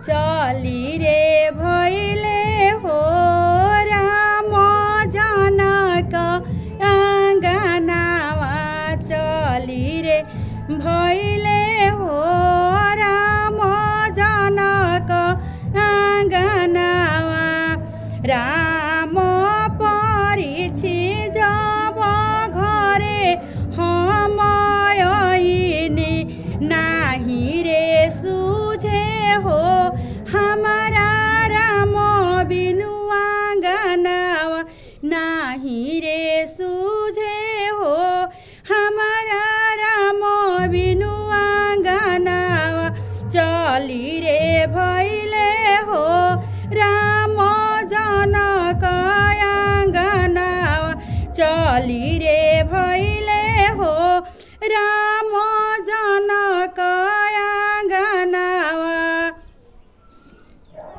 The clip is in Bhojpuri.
चली रे भैले हो राम जनक अङ्गनावा चली रे भैले हो राम जनक अङ्गनावा राम परिछि जब घरे हम आइनी नाही रे सुझे हो हमारा राम बिनु आँगनवा नाही रे सुझे हो हमारा राम बिनु आँगनवा चली रे भैले हो राम जनक आँगनवा चली